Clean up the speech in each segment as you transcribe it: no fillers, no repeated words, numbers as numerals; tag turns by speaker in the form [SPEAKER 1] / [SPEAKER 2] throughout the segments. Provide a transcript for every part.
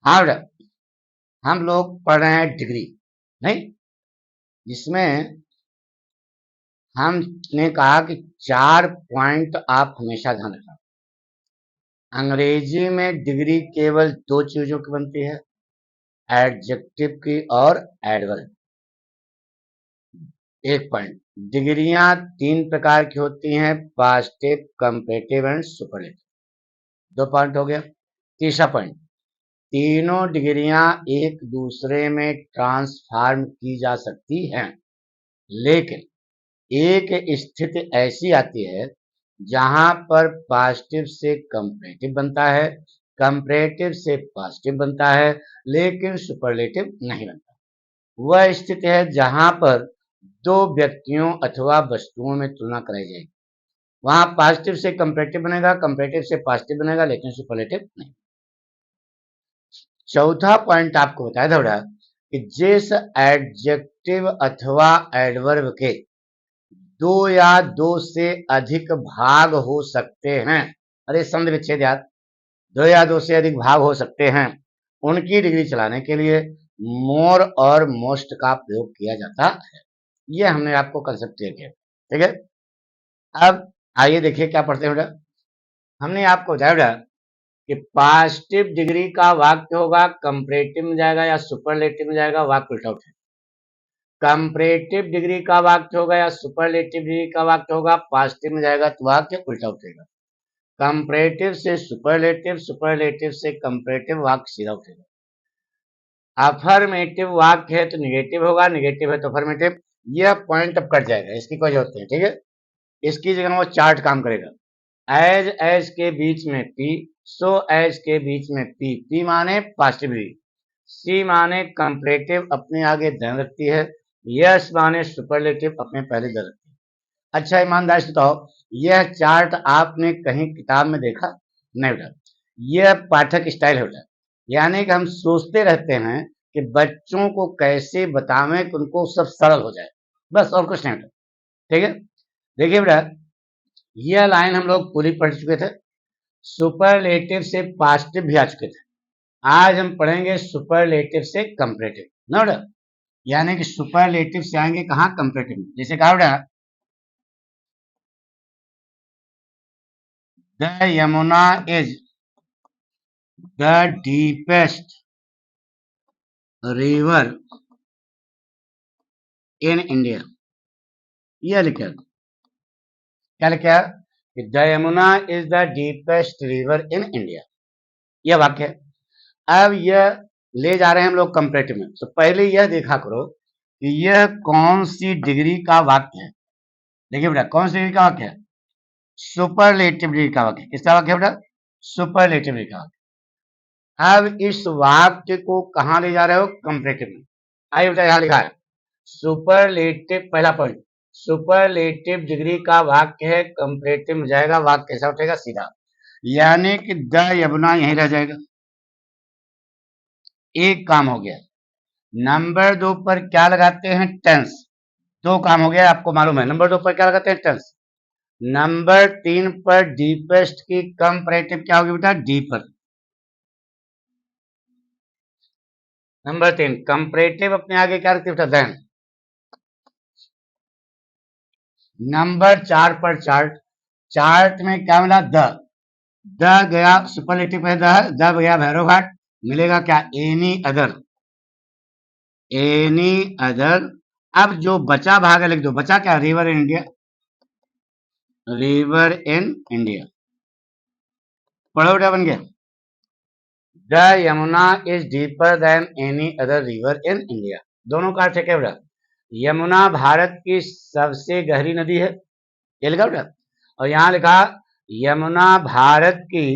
[SPEAKER 1] हाँ बेटा, हम लोग पढ़ रहे हैं डिग्री, नहीं, जिसमें हमने कहा कि 4 पॉइंट आप हमेशा ध्यान रखना। अंग्रेजी में डिग्री केवल 2 चीजों की बनती है, एडजेक्टिव की और एडवर्ब। एक पॉइंट, डिग्रियां 3 प्रकार की होती हैं, पास्टिव, कंपेटिव एंड सुपरलेटिव। 2 पॉइंट हो गया। तीसरा पॉइंट, तीनों डिग्रियां एक दूसरे में ट्रांसफॉर्म की जा सकती हैं, लेकिन एक स्थिति ऐसी आती है जहां पर पॉजिटिव से कंपैरेटिव बनता है, कंपैरेटिव से पॉजिटिव बनता है, लेकिन सुपरलेटिव नहीं बनता। वह स्थिति है जहां पर दो व्यक्तियों अथवा वस्तुओं में तुलना कराई जाएगी, वहां पॉजिटिव से कंपैरेटिव बनेगा, कंपैरेटिव से पॉजिटिव बनेगा, लेकिन सुपरलेटिव नहीं। चौथा पॉइंट आपको बताया था बेटा कि जिस एडजेक्टिव अथवा एडवर्ब के 2 या 2 से अधिक भाग हो सकते हैं, अरे संधि विच्छेद याद, 2 या 2 से अधिक भाग हो सकते हैं, उनकी डिग्री चलाने के लिए मोर और मोस्ट का प्रयोग किया जाता है। ये हमने आपको कंसेप्ट क्लियर किया, ठीक है। अब आइए देखिए क्या पढ़ते हैं बेटा। हमने आपको बताया बेटा कि पॉजिटिव डिग्री का वाक्य होगा कंपैरेटिव में जाएगा या सुपरलेटिव में जाएगा, वाक्य उल्टा उठेगा। कंपैरेटिव डिग्री का वाक्य होगा या सुपरलेटिव डिग्री का वाक्य होगा, पॉजिटिव में जाएगा तो वाक्य उल्टा उठेगा। कंपैरेटिव से सुपरलेटिव, सुपरलेटिव से कंपैरेटिव, वाक्य सीधा उठेगा। अफर्मेटिव वाक्य है तो निगेटिव होगा, निगेटिव है तो अफर्मेटिव। यह पॉइंट अब कट जाएगा, इसकी कोई जरूरत नहीं, ठीक है। इसकी जगह वो चार्ट काम करेगा। एज के बीच में पी, सो एज के बीच में पी, पी माने पॉजिटिव डिग्री, सी माने कंपैरेटिव अपने आगे देन रखती है, यस माने सुपरलेटिव अपने पहले देन रखती है। अच्छा ईमानदारी से बताओ, यह चार्ट आपने कहीं किताब में देखा? नहीं बेटा, यह पाठक स्टाइल है बेटा। यानी कि हम सोचते रहते हैं कि बच्चों को कैसे बतावें कि उनको सब सरल हो जाए, बस, और कुछ नहीं बेटा, ठीक है। देखिए बेटा, यह लाइन हम लोग पूरी पढ़ चुके थे, सुपरलेटिव से पॉजिटिव भी आ चुके थे। आज हम पढ़ेंगे सुपरलेटिव से कंपैरेटिव, ना बेटा, यानी कि सुपरलेटिव से आएंगे कहाँ? कंपैरेटिव में। जैसे कहा बेटा, the Yamuna is the deepest river in India. यह लिखा, क्या लिखा? The Yamuna is the deepest river in India, यह वाक्य है। अब यह ले जा रहे हैं हम लोग कंपैरेटिव में, तो पहले यह देखा करो कि यह कौन सी डिग्री का वाक्य है। देखिए बेटा, कौन सी डिग्री का वाक्य है? सुपरलेटिव डिग्री का वाक्य। किसका वाक्य है बेटा? सुपरलेटिव डिग्री का वाक्य। अब इस वाक्य को कहां ले जा रहे हो? कंपैरेटिव में। आइए बेटा, यहां लिखा है सुपरलेटिव, पहला पॉइंट, सुपरलेटिव डिग्री का वाक्य है, कंपैरेटिव में जाएगा, वाक्य कैसा उठेगा? सीधा, यानी कि द यमुना यहीं रह जाएगा। एक काम हो गया। नंबर 2 पर क्या लगाते हैं? टेंस। 2 काम हो गया, आपको मालूम है। नंबर 2 पर क्या लगाते हैं? टेंस। नंबर 3 पर डीपेस्ट की कंपैरेटिव क्या होगी बेटा? डीपर। नंबर 3 कंपैरेटिव अपने आगे क्या रखती है बेटा? देन। नंबर 4 पर चार्ट, चार्ट में क्या मिला? द गया सुपरलेटिव है, द गया भैरव घाट, मिलेगा क्या? Any other, any other. अब जो बचा भाग है लिख दो, बचा क्या? River in India, river in India. पढ़ो बेटा, बन गया। The Yamuna is deeper than any other river in India. दोनों का अर्थ है क्या बेटा? यमुना भारत की सबसे गहरी नदी है, ये लिखा बेटा। और यहाँ लिखा यमुना भारत की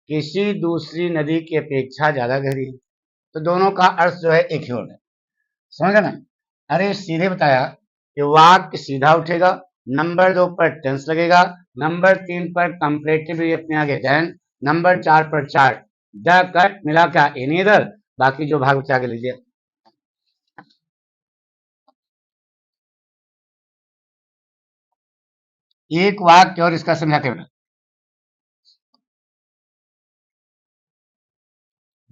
[SPEAKER 1] किसी दूसरी नदी की अपेक्षा ज्यादा गहरी है। तो दोनों का अर्थ जो है एक ही होगा, समझ गए ना? अरे सीधे बताया कि वाक्य सीधा उठेगा, नंबर 2 पर टेंस लगेगा, नंबर 3 पर कंपैरेटिव अपने आगे देन, नंबर 4 पर चार्ट, द कट मिला क्या? एनी अदर, बाकी जो भाग बचा के लीजिए। एक वाक्य और इसका समझाते हैं,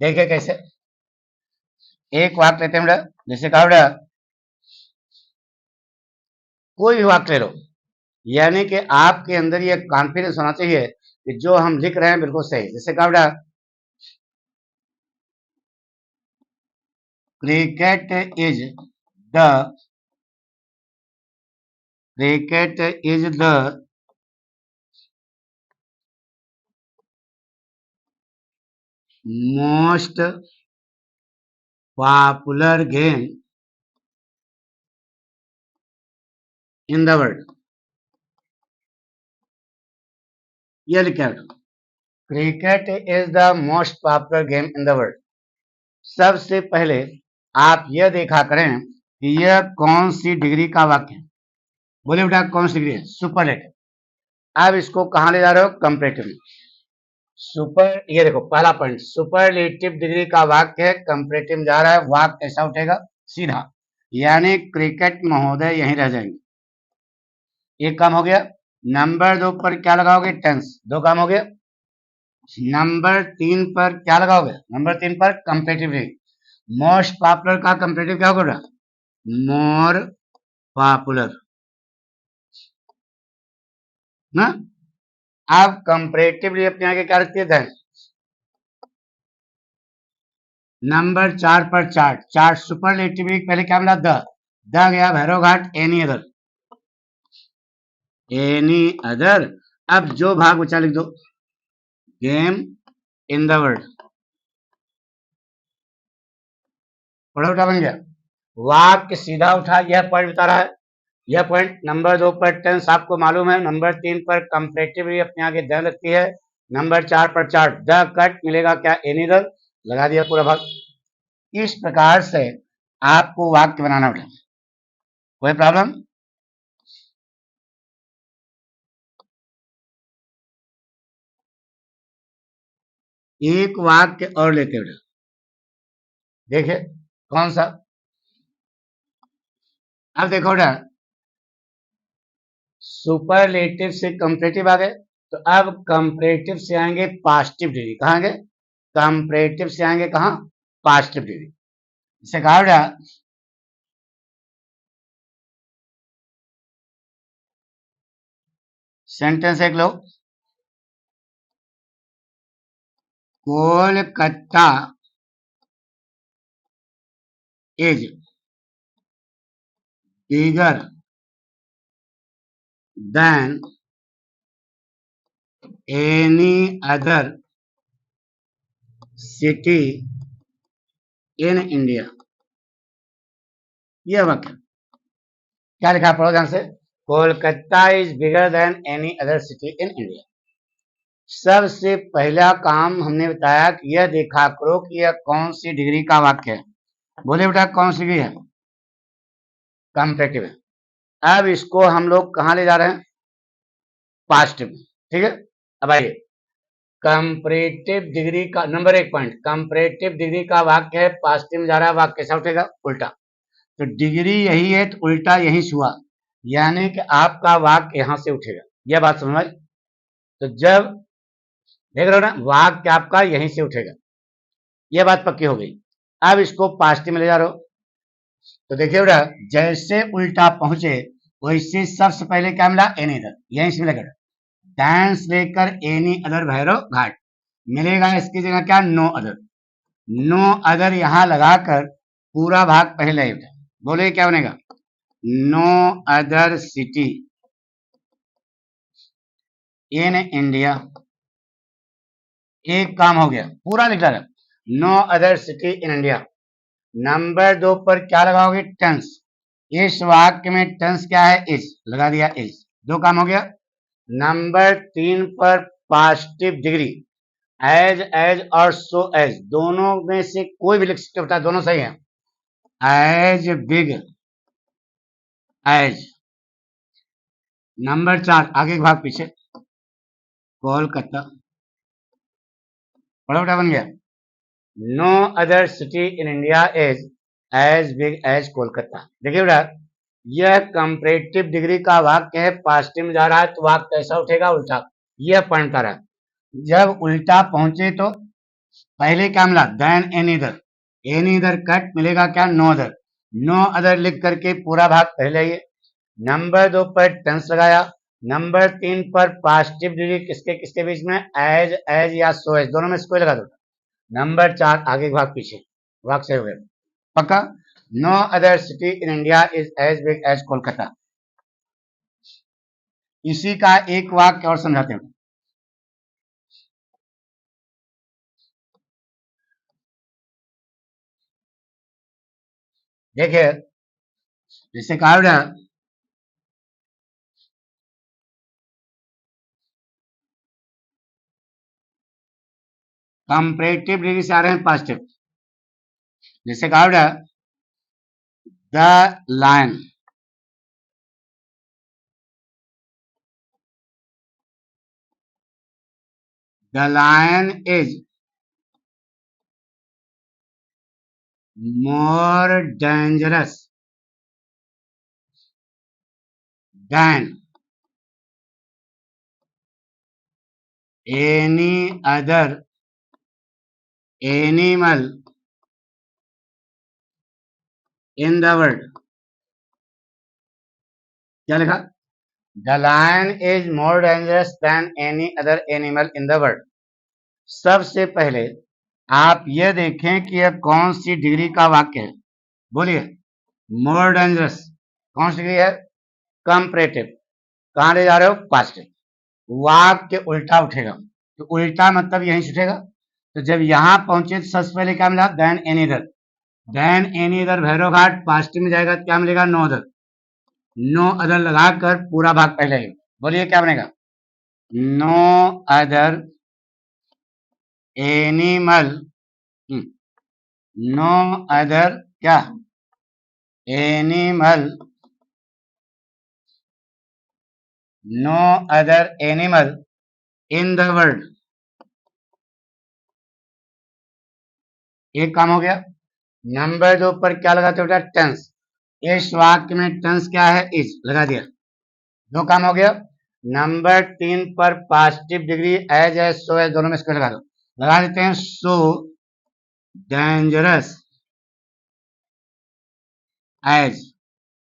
[SPEAKER 1] देखिए कैसे। एक वाक्य लेते हैं बेटा, जैसे कहा बेटा कोई भी वाक्य ले लो, यानी कि आपके अंदर ये कॉन्फिडेंस होना चाहिए कि जो हम लिख रहे हैं बिल्कुल सही। जैसे कहा बेटा cricket is the most popular game in the world. ये लिखा है cricket is the most popular game in the world. सबसे पहले आप यह देखा करें कि यह कौन सी डिग्री का वाक्य है। बोले बेटा कौन सी डिग्री है? सुपरलेटिव। अब इसको कहां ले जा रहे हो? कंपैरेटिव में। सुपर, ये देखो पहला पॉइंट, सुपरलेटिव डिग्री का वाक्य है, कंपैरेटिव में जा रहा है, वाक्य कैसा उठेगा? सीधा, यानी क्रिकेट महोदय यहीं रह जाएंगे। एक काम हो गया। नंबर 2 पर क्या लगाओगे? टेंस। 2 काम हो गया। नंबर 3 पर क्या लगाओगे? नंबर 3 पर कंपैरेटिव डिग्री। मोस्ट पॉपुलर का कंपैरेटिव क्या होगा? मोर पॉपुलर ना। अब कंपैरेटिवली अपने आगे क्या रखती है? नंबर 4 पर चार्ट। चार्ट सुपरलेटिव पहले क्या मिला? द गया भैरव घाट, एनी अदर। Any other. अब जो भाग बचा लिख दो, गेम इन द वर्ल्ड। बड़ा उठा बन गया, वाक्य सीधा उठा। यह पॉइंट बता रहा है, यह पॉइंट। नंबर 2 पर टेंस आपको मालूम है, नंबर 3 पर कंपैरेटिवली अपने आगे द लगती है, नंबर 4 पर चार्ट। द कट मिलेगा क्या? Any other. लगा दिया पूरा भाग। इस प्रकार से आपको वाक्य बनाना पड़ेगा। कोई प्रॉब्लम? एक वाक्य और लेते हुए देखिए कौन सा। अब देखो बेटा, सुपरलेटिव से कंपैरेटिव आ गए, तो अब कंपैरेटिव से आएंगे पॉजिटिव डिग्री। कहाँ आएंगे? कंपैरेटिव से आएंगे कहाँ? Positive degree. इसे कहा बेटा सेंटेंस एक लो, Kolkata is bigger than any other city in India. यह वाक्य क्या लिखा? पढ़ो ध्यान से। Kolkata is bigger than any other city in India. सबसे पहला काम हमने बताया कि यह देखा करो कि यह कौन सी डिग्री का वाक्य है। बोले बेटा कौन सी डिग्री है? कंपैरेटिव है। अब इसको हम लोग कहां ले जा रहे हैं? पॉजिटिव। ठीक है, अब आइए, कंपैरेटिव डिग्री का नंबर 1 पॉइंट, कंपैरेटिव डिग्री का वाक्य है, पॉजिटिव में जा रहा है, वाक्य कैसा उठेगा? उल्टा। तो डिग्री यही है तो उल्टा यही से हुआ, यानी कि आपका वाक्य यहां से उठेगा। यह बात समझ। तो जब देख रहे हो ना, वाक्य आपका यहीं से उठेगा। यह बात पक्की हो गई। अब इसको पॉजिटिव में ले जा रहे हो, तो देखिए बेटा जैसे उल्टा पहुंचे वैसे सबसे पहले क्या मिला? Any other. यहीं से मिलेगा डांस लेकर एनी अदर भैरव घाट मिलेगा, इसकी जगह क्या? No other. नो अदर यहां लगाकर पूरा भाग पहले ही उठा। बोले क्या बनेगा? No other city in India. एक काम हो गया, पूरा लिख डाला, no other city in India. Number 2 पर क्या लगाओगे? टेंस। इस वाक्य में टेंस क्या है? इज। लगा दिया इज। 2 काम हो गया। नंबर 3 पर पॉजिटिव डिग्री, एज और सो एज दोनों में से कोई भी लिख सकते हो, दोनों सही है। As big as. नंबर 4 आगे के भाग पीछे, कोलकाता। बड़ा बेटा बन गया, no other city in India is as big as Kolkata. देखिए बेटा यह कंपैरेटिव डिग्री का वाक्य है, पॉजिटिव में जा रहा है, तो वाक्य कैसा उठेगा? उल्टा। यह पॉइंट कर रहा है। जब उल्टा पहुंचे तो पहले क्या मिला? Then any other. एनी इधर कट मिलेगा क्या, नो अदर। नो अदर लिख करके पूरा भाग पहले आइए। नंबर 2 पर टेंस लगाया। नंबर 3 पर पॉजिटिव डिग्री किसके किसके बीच में, एज एज या सो एज, दोनों में से कोई लगा दो। नंबर 4 आगे भाग पीछे भाग से हुए पक्का। No other city in India is as big as Kolkata. इसी का एक वाक्य और समझाते हैं। देखिए जिसे कहा कंपैरेटिव डिग्री से आ रहे हैं पॉजिटिव। जिसे कहा the lion is more dangerous than any other animal in the world। क्या लिखा, the lion is more dangerous than any other animal in the world. सबसे पहले आप ये देखें कि यह कौन सी डिग्री का वाक्य है, बोलिए। मोर डेंजरस कौन सी डिग्री है, कंपैरेटिव। कहां ले जा रहे हो, पॉजिटिव। वाक्य उल्टा उठेगा, तो उल्टा मतलब यहीं से उठेगा। तो जब यहां पहुंचे तो सबसे पहले क्या मिला, then any other. Then any other Bhairav Ghat positive में जाएगा, क्या मिलेगा, नो अदर। नो अदर लगाकर पूरा भाग पहले ही बोलिए क्या बनेगा, no other animal, no other क्या, animal, no other animal in the world. एक काम हो गया। नंबर 2 पर क्या लगाते हो बेटा, टेंस। इस वाक्य में टेंस क्या है, इज लगा दिया, दो काम हो गया। नंबर 3 पर positive degree as so as, दोनों में इसको लगा दो, लगा देते हैं। सो डेंजरस एज।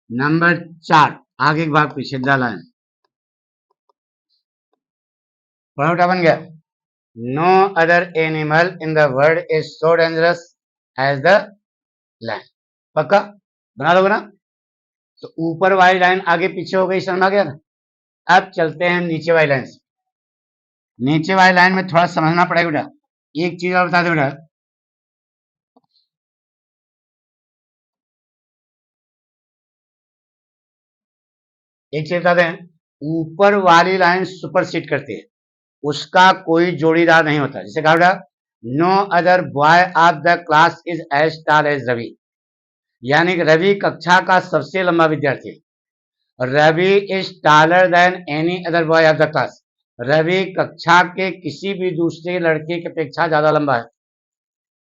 [SPEAKER 1] नंबर 4 आगे के भाग पीछे द लाइन, परोटा बन गया। No other animal in the world is so dangerous as the lion. पक्का बना लोगे ना। तो ऊपर वाली लाइन आगे पीछे हो गई, समझ आ गया ना। अब चलते हैं नीचे वाली लाइन से। नीचे वाली लाइन में थोड़ा समझना पड़ेगा बेटा। एक चीज और बता दो बेटा, एक चीज बता दें, ऊपर वाली लाइन सुपरसीड करती है, उसका कोई जोड़ीदार नहीं होता। जैसे कहा बेटा, no other boy of the class is as tall as Ravi, यानी कि रवि कक्षा का सबसे लंबा विद्यार्थी। Ravi is taller than any other boy of the class, Ravi कक्षा के किसी भी दूसरे लड़के की अपेक्षा ज्यादा लंबा है।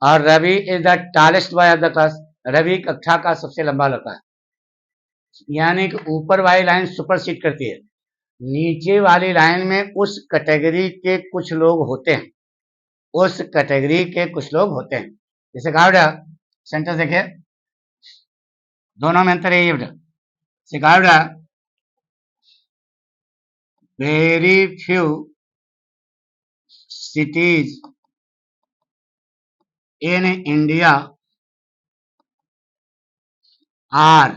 [SPEAKER 1] और Ravi is the tallest boy of the class, Ravi कक्षा का सबसे लंबा लड़का है। यानी कि ऊपर वाली लाइन सुपरसीड करती है, नीचे वाली लाइन में उस कैटेगरी के कुछ लोग होते हैं, उस कैटेगरी के कुछ लोग होते हैं। जैसे कहा बेटा, सेंटेंस देखिए, दोनों में अंतर यही है बेटा। जैसे कहा बेटा, very few cities in India are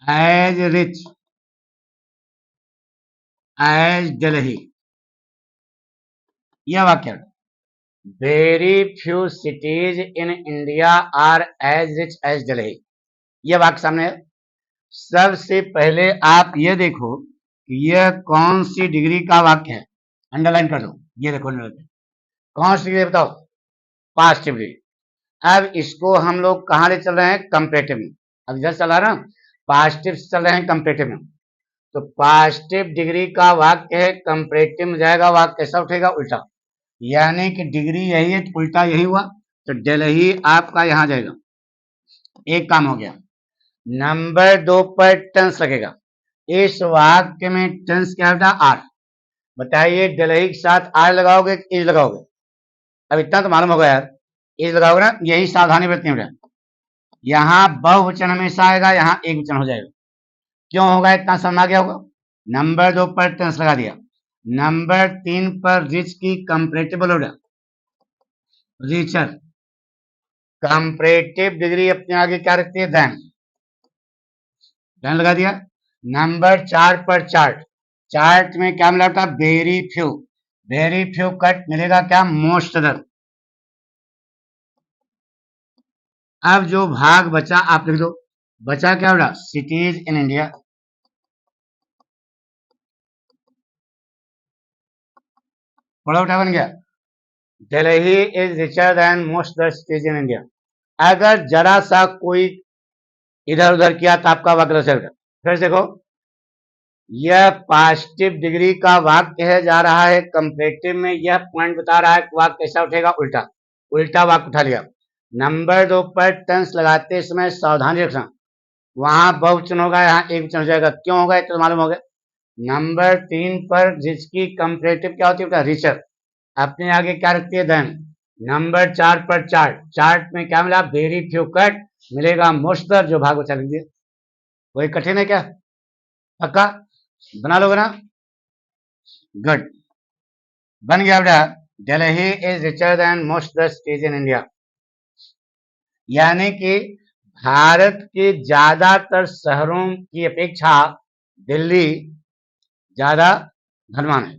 [SPEAKER 1] as rich as Delhi. यह वाक्य, very few cities in India are as rich as Delhi, यह वाक्य सामने है। सबसे पहले आप ये देखो कि यह कौन सी डिग्री का वाक्य है, अंडरलाइन कर दो। ये देखो कौन सी डिग्री बताओ, पॉजिटिव डिग्री। अब इसको हम लोग कहां ले चल रहे हैं, कंपैरेटिव में। अब इधर चला रहा पॉजिटिव से चल रहे हैं कंपैरेटिव में। तो पॉजिटिव डिग्री का वाक्य है, कंपैरेटिव में जाएगा, वाक्य कैसा उठेगा, उल्टा। यानी कि डिग्री यही है, उल्टा यही हुआ, तो दिल्ली आपका यहां जाएगा। एक काम हो गया। नंबर 2 पर टेंस लगेगा। इस वाक्य में टेंस क्या बेटा, आर। बताइए दिल्ली के साथ आर लगाओगे कि इज लगाओगे, अब इतना तो मालूम होगा यार। इज लगाओगे ना, यही सावधानी बरतनी बेटा। यहाँ बहुवचन हमेशा आएगा, यहाँ एक वचन हो जाएगा। क्यों होगा, इतना समझ आ गया होगा। नंबर 2 पर टेंस लगा दिया। नंबर 3 पर रिच की कंपैरेटिव बोलो बेटा, रिचर। कंपैरेटिव डिग्री अपने आगे क्या रखती है, देन। देन लगा दिया। नंबर 4 पर चार्ट। चार्ट में क्या मिला था, very few. Very few cut मिलेगा क्या, मोस्ट अदर। अब जो भाग बचा आप लिख दो। बचा क्या बेटा, सिटीज इन इंडिया। बड़ा बेटा बन गया। Delhi is richer than most the cities in India. अगर जरा सा कोई इधर उधर किया तो आपका वाक्य गलत है। फिर देखो, यह पॉजिटिव डिग्री का वाक्य है, जा रहा है कंपैरेटिव में। यह पॉइंट बता रहा है कि वाक्य कैसा उठेगा, उल्टा। उल्टा वाक्य उठा लिया। नंबर 2 पर टेंस लगाते समय सावधानी रखना, वहां बहुवचन होगा, यहाँ एक वचन हो जाएगा। क्यों होगा तो मालूम हो गया। नंबर 3 पर जिसकी कंपैरेटिव क्या होती है, रिचर। अपने आगे क्या रखती है, देन। नंबर 4 पर चार्ट। चार्ट में क्या मिला, वेरी फ्यू कट मिलेगा, मोस्टर जो भाग बचा लीजिए। कोई कठिन है क्या, पक्का बना लोगे ना, गुड। बन गया बेटा। Delhi is richer than most the cities in India. यानी कि भारत के ज्यादातर शहरों की अपेक्षा दिल्ली ज्यादा धनवान है।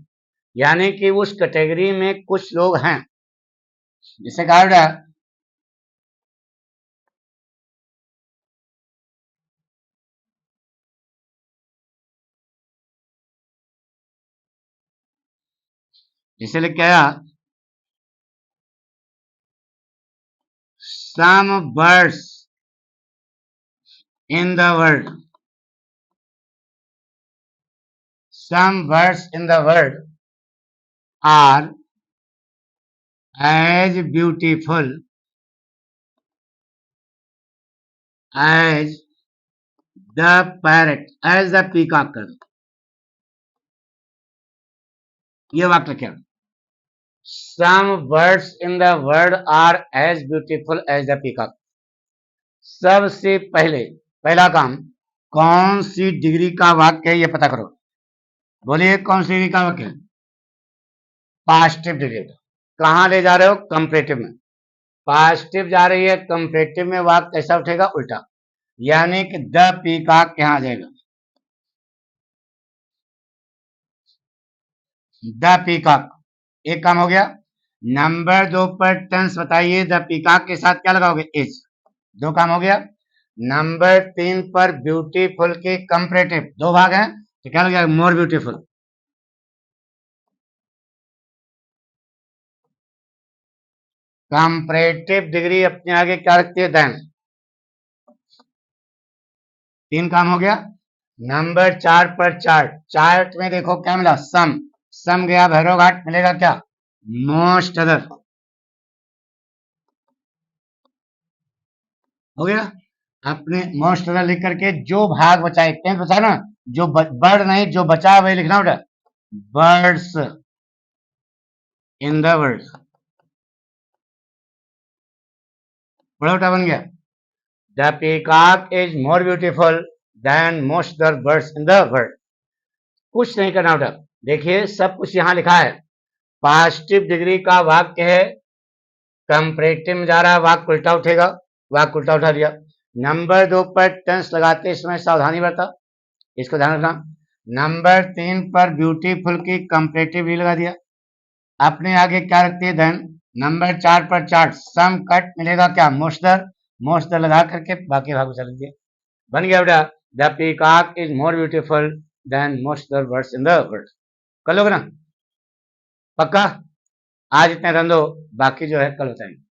[SPEAKER 1] यानी कि उस कैटेगरी में कुछ लोग हैं, जिसे कहा बेटा, जिसे लिख के आया, some birds in the world, some birds in the world are as beautiful as the parrot, as the peacock कर दो। ये वाक्य क्या, some birds in the world are as beautiful as the peacock। सबसे पहला काम, कौन सी डिग्री का वाक्य है ये पता करो। बोलिए कौन सी डिग्री का वाक्य है, पॉजिटिव डिग्री। कहां ले जा रहे हो, कंपैरेटिव में। पॉजिटिव जा रही है कंपैरेटिव में, वाक्य कैसा उठेगा, उल्टा। यानी कि द पीकॉक यहां आ जाएगा, द पीकॉक। एक काम हो गया। नंबर 2 पर टेंस बताइए, द पीकॉक के साथ क्या लगाओगे, इज। दो काम हो गया। नंबर 3 पर ब्यूटीफुल के कंपैरेटिव, दो भाग हैं तो क्या लगेगा, मोर ब्यूटीफुल। कंपैरेटिव डिग्री अपने आगे क्या रखती है, देन। 3 काम हो गया। नंबर 4 पर चार्ट। चार्ट में देखो क्या मिला, सम। सम गया भैरव घाट, मिलेगा क्या, मोस्ट अदर। हो गया। अपने मोस्ट अदर लिख करके जो भाग बचाए, टेंस बचा ना, जो बर्ड नहीं, जो बचा वही लिखना बेटा, बर्ड्स इन द वर्ल्ड। बड़ा बेटा बन गया। The peacock is more beautiful then most other birds in the world. कुछ नहीं करना बेटा, देखिए सब कुछ यहां लिखा है। पॉजिटिव डिग्री का वाक्य है, कंपैरेटिव में जा रहा है, वाक्य उल्टा उठेगा, वाक्य उल्टा उठा दिया। नंबर 2 पर टेंस लगाते समय सावधानी बरता, इसको ध्यान रखना। नंबर 3 पर ब्यूटीफुल की कंपैरेटिव भी लगा दिया, अपने आगे क्या रखते हैं, देन। नंबर 4 पर चार्ट, सम कट मिलेगा क्या, मोस्टर। मोस्टर लगा करके बाकी भाग चल दिए। बन गया बेटा, the peacock is more beautiful then most other birds in the world. कर लोगे ना, पक्का। आज इतने रन दो, बाकी जो है कल बताएंगे।